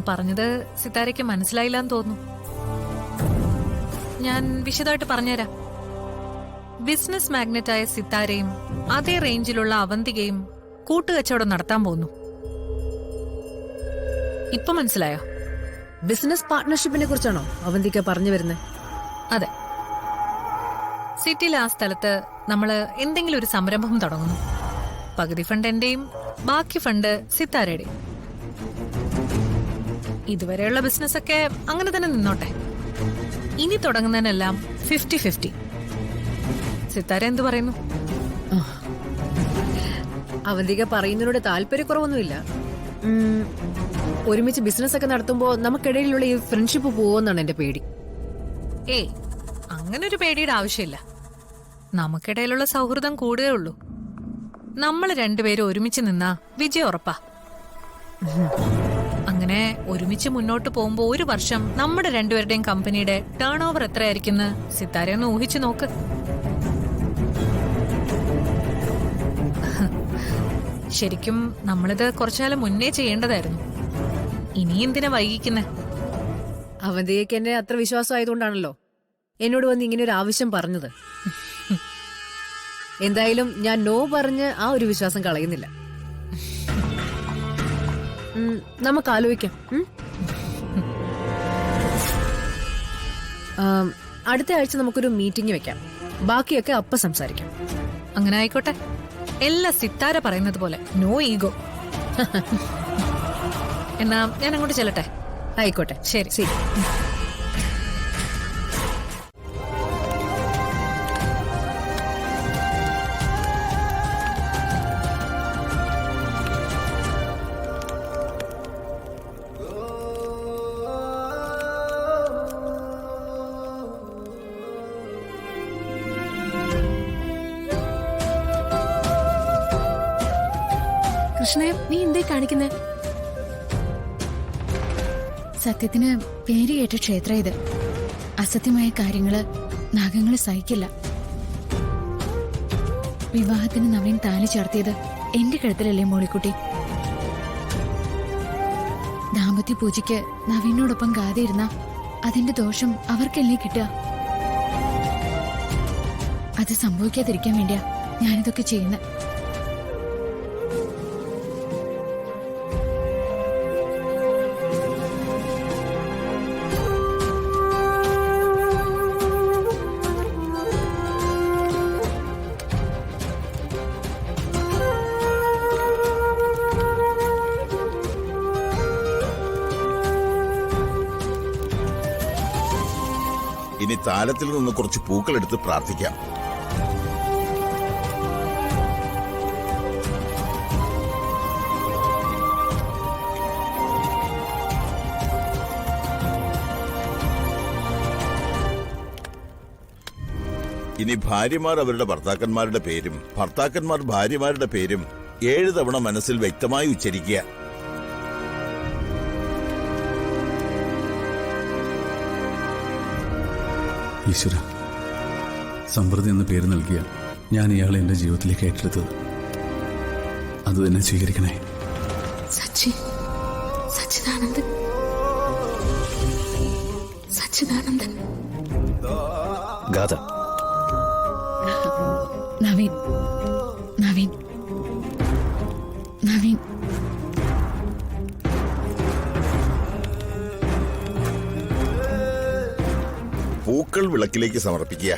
പറഞ്ഞത് സിത്താരയ്ക്ക് മനസ്സിലായില്ലാന്ന് തോന്നുന്നു. ഞാൻ വിശദമായിട്ട് പറഞ്ഞുതരാം. ബിസിനസ് മാഗ്നറ്റായ സിത്താരയും അതേ റേഞ്ചിലുള്ള അവന്തികയും കൂട്ടുകച്ചവടം നടത്താൻ പോകുന്നു. ഇപ്പൊ മനസ്സിലായോ? ബിസിനസ് പാർട്ട്ണർഷിപ്പിനെ കുറിച്ചാണോ അവന്തിക പറഞ്ഞു വരുന്നത്? അതെ. സിറ്റിയിലെ ആ സ്ഥലത്ത് നമ്മള് എന്തെങ്കിലും ഒരു സംരംഭം തുടങ്ങുന്നു. പകുതി ഫണ്ട് എന്റെയും ബാക്കി ഫണ്ട് സിത്താരയുടെയും. ഇതുവരെയുള്ള ബിസിനസ് ഒക്കെ അങ്ങനെ തന്നെ നിന്നോട്ടെ. ഇനി തുടങ്ങുന്നതിനെല്ലാം 50-50. സിത്താര എന്തു പറയുന്നു? അവന്തിക പറയുന്നതിനോട് താല്പര്യക്കുറവൊന്നുമില്ല. ഒരുമിച്ച് ബിസിനസ് ഒക്കെ നടത്തുമ്പോ നമുക്കിടയിലുള്ള ഈ ഫ്രണ്ട്ഷിപ്പ് പോവെന്നാണ് എന്റെ പേടി. ഏയ്, അങ്ങനൊരു പേടിയുടെ ആവശ്യമില്ല. നമുക്കിടയിലുള്ള സൗഹൃദം കൂടുകയേ ഉള്ളൂ. നമ്മൾ രണ്ടുപേരും ഒരുമിച്ച് നിന്നാ വിജയം ഉറപ്പാ. അങ്ങനെ ഒരുമിച്ച് മുന്നോട്ട് പോകുമ്പോ ഒരു വർഷം നമ്മുടെ രണ്ടുപേരുടെയും കമ്പനിയുടെ ടേൺ ഓവർ എത്രയായിരിക്കും സിത്താര ഒന്ന് ഊഹിച്ചു നോക്ക്. ശരിക്കും നമ്മളിത് കുറച്ചുകാലം മുന്നേ ചെയ്യേണ്ടതായിരുന്നു. ഇനി എന്തിനാ വൈകിക്കുന്നെ? അവന്തികയ്ക്ക് എന്നെ അത്ര വിശ്വാസമായതുകൊണ്ടാണല്ലോ എന്നോട് വന്ന് ഇങ്ങനെ ഒരു ആവശ്യം പറഞ്ഞത്. എന്തായാലും ഞാൻ നോ പറഞ്ഞ് ആ ഒരു വിശ്വാസം കളയുന്നില്ല. നമുക്ക് ആലോചിക്കാം. അടുത്ത ആഴ്ച നമുക്കൊരു മീറ്റിംഗ് വെക്കാം. ബാക്കിയൊക്കെ അപ്പം സംസാരിക്കാം. അങ്ങനെ ആയിക്കോട്ടെ. എല്ലാ സിത്താര പറയുന്നത് പോലെ നോ ഈഗോ. എന്നാ ഞാൻ അങ്ങോട്ട് ചെല്ലട്ടെ? ആയിക്കോട്ടെ, ശരി ശരി. കൃഷ്ണയെ നീ എന്തേ കാണിക്കുന്നേ? സത്യത്തിന് പേര് കേട്ട ക്ഷേത്രം ഇത്. അസത്യമായ കാര്യങ്ങള് നാഗങ്ങള് സഹിക്കില്ല. വിവാഹത്തിന് നവീൻ താലി ചാർത്തിയത് എന്റെ കഴുത്തിലല്ലേ മോളിക്കുട്ടി? ദാമ്പത്യ പൂജയ്ക്ക് നവീനോടൊപ്പം കാതെയിരുന്ന അതിന്റെ ദോഷം അവർക്കല്ലേ കിട്ടുക? അത് സംഭവിക്കാതിരിക്കാൻ വേണ്ടിയാ ഞാനിതൊക്കെ ചെയ്യുന്നത്. ഇനി താലത്തിൽ നിന്ന് കുറച്ച് പൂക്കൾ എടുത്ത് പ്രാർത്ഥിക്കാം. ഇനി ഭാര്യമാർ അവരുടെ ഭർത്താക്കന്മാരുടെ പേരും ഭർത്താക്കന്മാർ ഭാര്യമാരുടെ പേരും 7 തവണ മനസ്സിൽ വ്യക്തമായി ഉച്ചരിക്കുക. ഈശ്വര, സമൃദ്ധി എന്ന പേര് നൽകിയ ഞാൻ ഇയാളെ എന്റെ ജീവിതത്തിലേക്ക് ഏറ്റെടുത്തത്. അത് തന്നെ സ്വീകരിക്കണേ. സച്ചിദാനന്ദൻ, സച്ചിദാനന്ദൻ. ഗാഥ. നവീൻ, നവീൻ, നവീൻ. പൂക്കൾ വിളക്കിലേക്ക് സമർപ്പിക്കുക.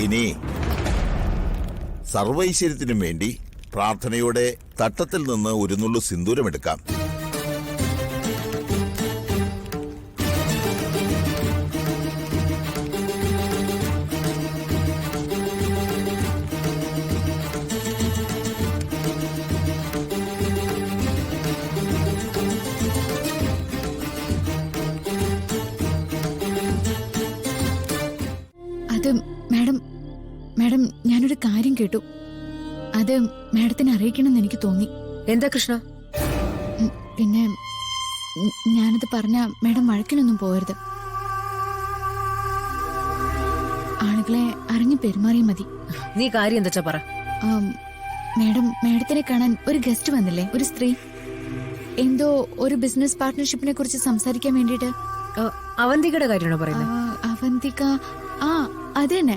ഇനി സർവൈശ്വര്യത്തിനും വേണ്ടി പ്രാർത്ഥനയോടെ തട്ടത്തിൽ നിന്ന് ഒരു നുള്ളു സിന്ദൂരമെടുക്കാം. അത് മാഡം, മാഡം ഞാനൊരു കാര്യം കേട്ടു. അത് മാഡത്തിനെ അറിയിക്കണമെന്ന് എനിക്ക് തോന്നി. എന്താ കൃഷ്ണ? പിന്നെ ഞാനത് പറഞ്ഞ മേഡം വഴക്കിനൊന്നും പോകരുത്. ആളുകളെ അറിഞ്ഞു പെരുമാറിയാൽ മതി. നീ കാര്യം എന്താ പറ. മേഡത്തിനെ കാണാൻ ഒരു ഗസ്റ്റ് വന്നില്ലേ, ഒരു സ്ത്രീ. എന്തോ ഒരു ബിസിനസ് പാർട്ട്ണർഷിപ്പിനെ കുറിച്ച് സംസാരിക്കാൻ വേണ്ടിട്ട്. അവന്തികയുടെ കാര്യമാണോ പറയുന്നത്? അവന്തിക, ആ അത് തന്നെ.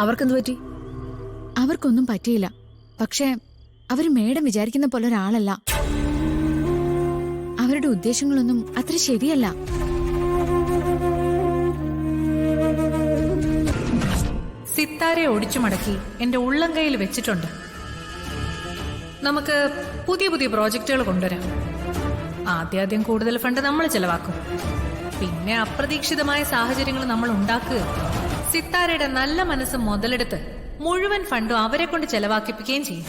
അവർക്കെന്ത് പറ്റി? അവർക്കൊന്നും പറ്റിയില്ല. പക്ഷെ അവര് മേഡം വിചാരിക്കുന്ന പോലെ ഒരാളല്ല. അവരുടെ ഉദ്ദേശങ്ങളൊന്നും അത്ര ശരിയല്ല. സിത്താരെ ഒടിച്ചു മടക്കി എന്റെ ഉള്ളം കയ്യിൽ വെച്ചിട്ടുണ്ട്. നമുക്ക് പുതിയ പുതിയ പ്രോജക്റ്റുകൾ കൊണ്ടുവരാം. ആദ്യം കൂടുതൽ ഫണ്ട് നമ്മൾ ചെലവാക്കും. പിന്നെ അപ്രതീക്ഷിതമായ സാഹചര്യങ്ങൾ നമ്മൾ ഉണ്ടാക്കുക. സിത്താരയുടെ നല്ല മനസ്സ് മുതലെടുത്ത് മുഴുവൻ ഫണ്ടും അവരെ കൊണ്ട് ചെലവാക്കിപ്പിക്കുകയും ചെയ്യും.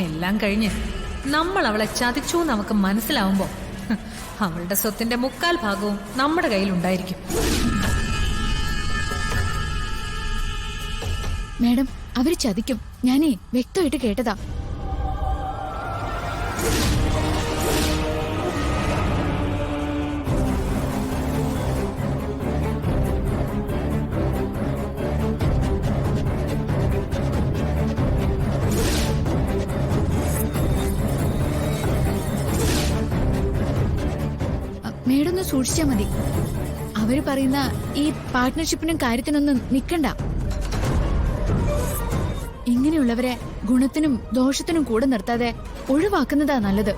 എല്ലാം കഴിഞ്ഞ് നമ്മൾ അവളെ ചതിച്ചു നമുക്ക് മനസ്സിലാവുമ്പോ അവളുടെ സ്വത്തിന്റെ 3/4 ഭാഗവും നമ്മുടെ കയ്യിലുണ്ടായിരിക്കും. മേഡം, അവര് ചതിക്കും. ഞാനേ വ്യക്തമായിട്ട് കേട്ടതാ. മേഡം ഒന്ന് സൂക്ഷിച്ചാ മതി. അവര് പറയുന്ന ഈ പാർട്ട്ണർഷിപ്പിനും കാര്യത്തിനൊന്നും നിക്കണ്ട. ഇങ്ങനെയുള്ളവരെ ഗുണത്തിനും ദോഷത്തിനും കൂടെ നിർത്താതെ ഒഴിവാക്കുന്നതാ നല്ലത്.